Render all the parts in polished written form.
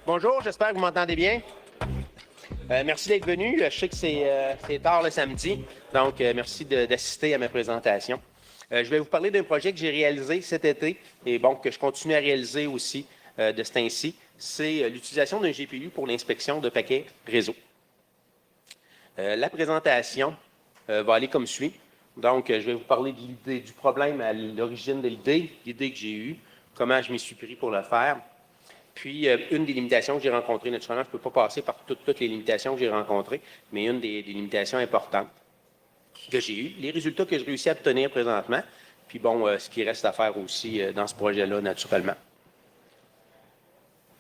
Bonjour, j'espère que vous m'entendez bien. Merci d'être venu. Je sais que c'est tard le samedi, donc merci d'assister à ma présentation. Je vais vous parler d'un projet que j'ai réalisé cet été et bon, que je continue à réaliser aussi de ce temps-ci. C'est l'utilisation d'un GPU pour l'inspection de paquets réseau. La présentation va aller comme suit. Donc, je vais vous parler de l'idée, du problème à l'origine de l'idée que j'ai eue, comment je m'y suis pris pour le faire. Puis, une des limitations que j'ai rencontrées, naturellement, je ne peux pas passer par toutes les limitations que j'ai rencontrées, mais une des limitations importantes que j'ai eues, les résultats que je réussis à obtenir présentement, puis bon, ce qui reste à faire aussi dans ce projet-là, naturellement.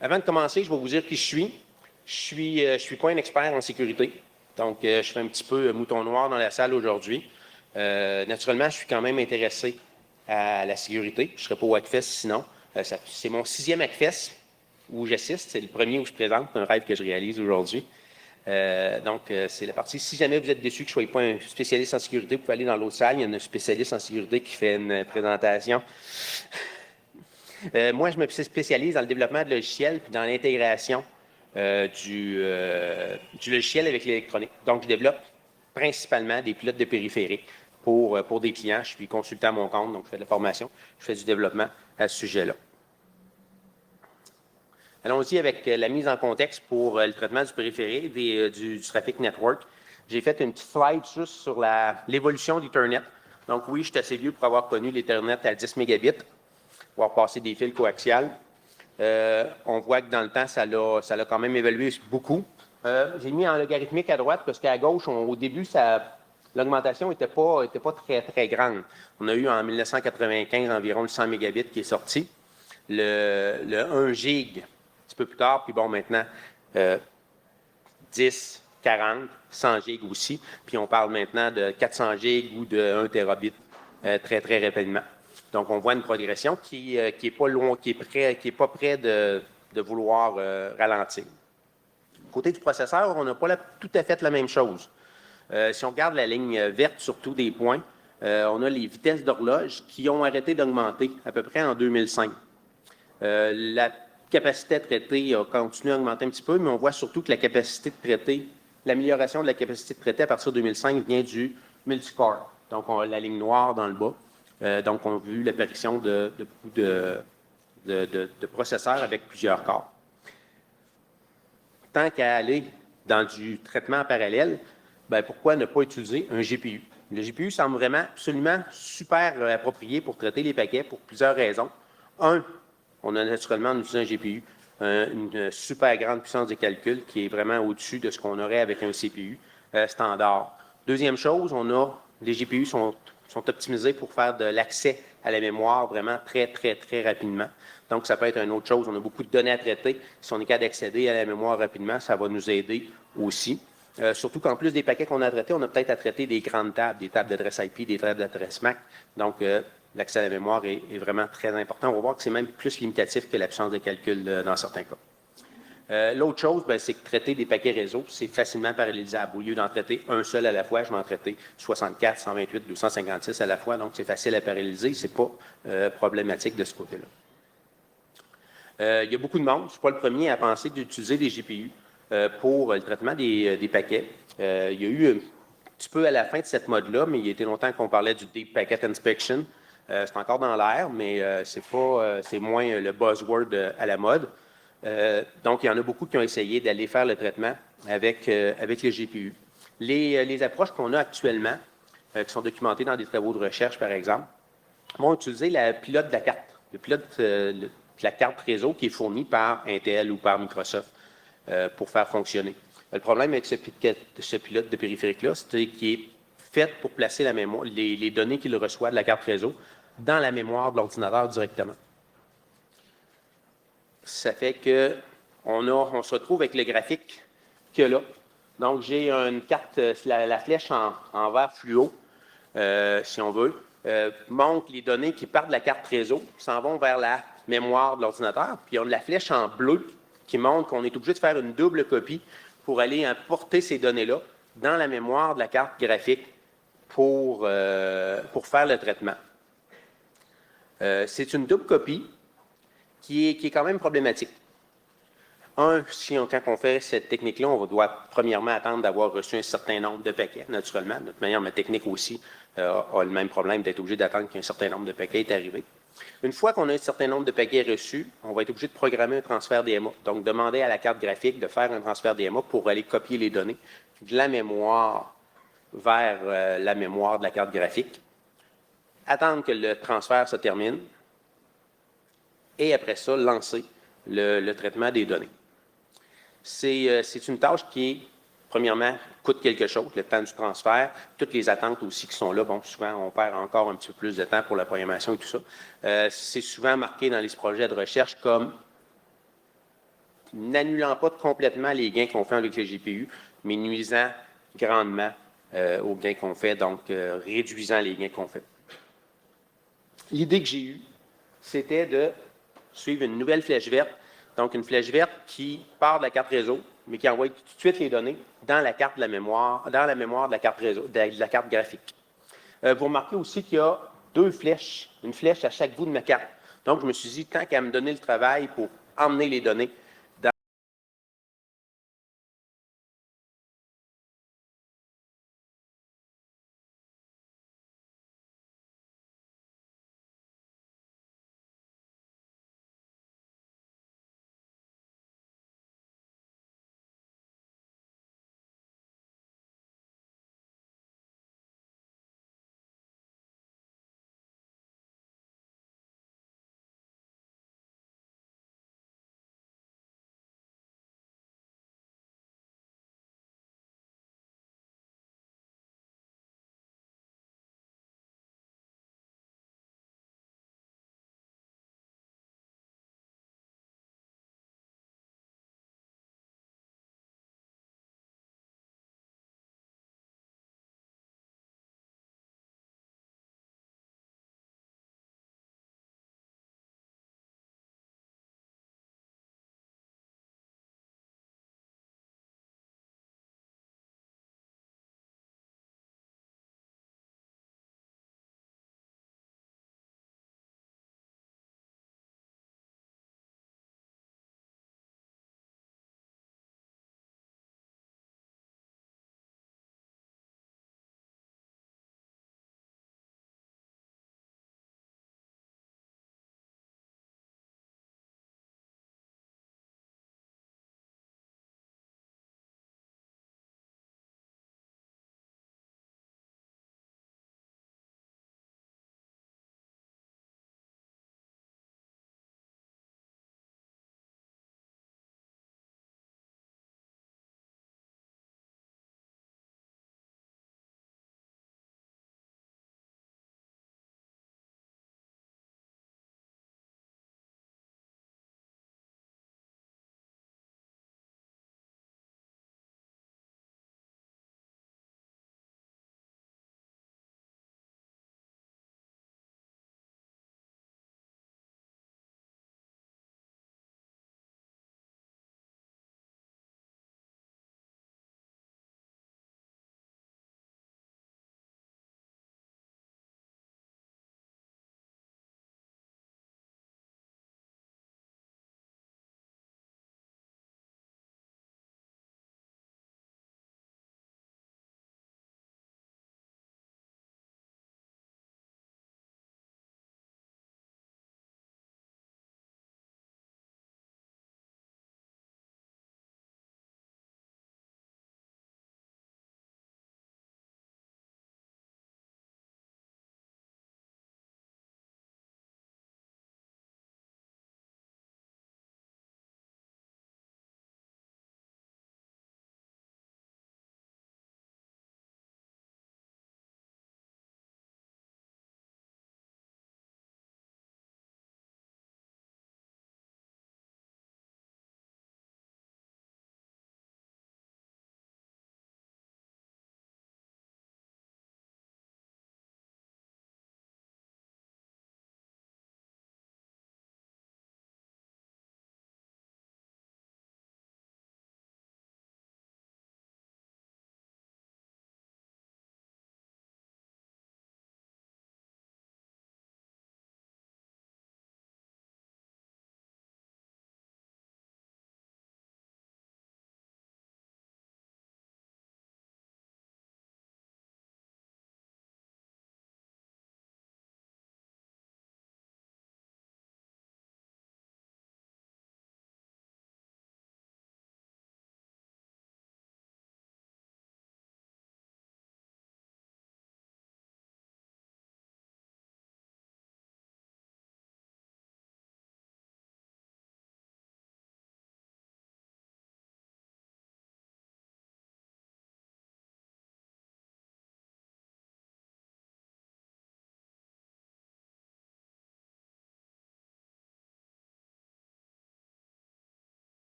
Avant de commencer, je vais vous dire qui je suis. Je suis pas un expert en sécurité, donc je fais un petit peu mouton noir dans la salle aujourd'hui. Naturellement, je suis quand même intéressé à la sécurité. Je ne serais pas au Hackfest sinon. C'est mon 6e Hackfest où j'assiste. C'est le premier où je présente, un rêve que je réalise aujourd'hui. C'est la partie. Si jamais vous êtes déçu que je ne sois pas un spécialiste en sécurité, vous pouvez aller dans l'autre salle. Il y a un spécialiste en sécurité qui fait une présentation. Moi, je me spécialise dans le développement de logiciels puis dans l'intégration du logiciel avec l'électronique. Donc, je développe principalement des pilotes de périphériques pour des clients. Je suis consultant à mon compte, donc je fais de la formation, je fais du développement à ce sujet-là. Allons-y avec la mise en contexte pour le traitement du périphérique, du traffic network. J'ai fait une petite slide juste sur l'évolution d'Ethernet. Donc oui, je suis assez vieux pour avoir connu l'Ethernet à 10 mégabits, pouvoir passer des fils coaxiales. On voit que dans le temps, ça l'a quand même évolué beaucoup. J'ai mis en logarithmique à droite parce qu'à gauche, au début, l'augmentation n'était pas très, très grande. On a eu en 1995 environ le 100 mégabits qui est sorti. Le 1 gig, un petit peu plus tard, puis bon, maintenant, 10, 40, 100 gigs aussi. Puis on parle maintenant de 400 gigs ou de 1 terabit très, très rapidement. Donc, on voit une progression qui est pas loin, qui est pas près de vouloir ralentir. Côté du processeur, on n'a pas tout à fait la même chose. Si on regarde la ligne verte sur tous des points, on a les vitesses d'horloge qui ont arrêté d'augmenter à peu près en 2005. La capacité à traiter a continué à augmenter un petit peu, mais on voit surtout que la capacité de traiter, l'amélioration de la capacité de traiter à partir de 2005 vient du multicore. Donc, on a la ligne noire dans le bas. Donc, on a vu l'apparition de beaucoup de processeurs avec plusieurs corps. Tant qu'à aller dans du traitement en parallèle, bien, pourquoi ne pas utiliser un GPU? Le GPU semble vraiment absolument super approprié pour traiter les paquets pour plusieurs raisons. Un, on a naturellement, en utilisant un GPU, une super grande puissance de calcul qui est vraiment au-dessus de ce qu'on aurait avec un CPU standard. Deuxième chose, les GPU sont optimisés pour faire de l'accès à la mémoire vraiment très, très, très rapidement. Donc, ça peut être une autre chose. On a beaucoup de données à traiter. Si on est capable d'accéder à la mémoire rapidement, ça va nous aider aussi. Surtout qu'en plus des paquets qu'on a traités, on a peut-être à traiter des grandes tables, des tables d'adresse IP, des tables d'adresse MAC. Donc, l'accès à la mémoire est vraiment très important. On va voir que c'est même plus limitatif que la puissance de calcul dans certains cas. L'autre chose, c'est que traiter des paquets réseau, c'est facilement parallélisable. Au lieu d'en traiter un seul à la fois, je vais en traiter 64, 128, 256 à la fois. Donc, c'est facile à paralléliser. Ce n'est pas problématique de ce côté-là. Il y a beaucoup de monde. Je ne suis pas le premier à penser d'utiliser des GPU pour le traitement des paquets. Il y a eu un petit peu à la fin de cette mode-là, mais il y a été longtemps qu'on parlait du Deep Packet Inspection. C'est encore dans l'air, mais c'est moins le buzzword à la mode. Donc, il y en a beaucoup qui ont essayé d'aller faire le traitement avec les GPU. Les approches qu'on a actuellement, qui sont documentées dans des travaux de recherche, par exemple, vont utiliser la pilote de la carte, le pilote de la carte réseau qui est fournie par Intel ou par Microsoft pour faire fonctionner. Le problème avec ce pilote de périphérique-là, c'est qu'il est fait pour placer la mémoire, les données qu'il reçoit de la carte réseau dans la mémoire de l'ordinateur directement. Ça fait qu'on se retrouve avec le graphique qu'il y a là. Donc, j'ai une carte, la flèche en vert fluo, si on veut, montre les données qui partent de la carte réseau, s'en vont vers la mémoire de l'ordinateur. Puis, on a la flèche en bleu qui montre qu'on est obligé de faire une double copie pour aller importer ces données-là dans la mémoire de la carte graphique pour faire le traitement. C'est une double copie qui est quand même problématique. Quand on fait cette technique-là, on doit premièrement attendre d'avoir reçu un certain nombre de paquets, naturellement. De toute manière, ma technique aussi a le même problème d'être obligé d'attendre qu'un certain nombre de paquets est arrivé. Une fois qu'on a un certain nombre de paquets reçus, on va être obligé de programmer un transfert DMA. Donc, demander à la carte graphique de faire un transfert DMA pour aller copier les données de la mémoire vers la mémoire de la carte graphique. Attendre que le transfert se termine et après ça, lancer le traitement des données. C'est une tâche qui, premièrement, coûte quelque chose, le temps du transfert, toutes les attentes aussi qui sont là. Bon, souvent, on perd encore un petit peu plus de temps pour la programmation et tout ça. C'est souvent marqué dans les projets de recherche comme n'annulant pas complètement les gains qu'on fait avec les GPU, mais nuisant grandement aux gains qu'on fait, donc réduisant les gains qu'on fait. L'idée que j'ai eue, c'était de suivre une nouvelle flèche verte. Donc, une flèche verte qui part de la carte réseau, mais qui envoie tout de suite les données dans la carte de la mémoire, dans la mémoire de la carte réseau, de la carte graphique. Vous remarquez aussi qu'il y a deux flèches, une flèche à chaque bout de ma carte. Donc, je me suis dit, tant qu'à me donner le travail pour emmener les données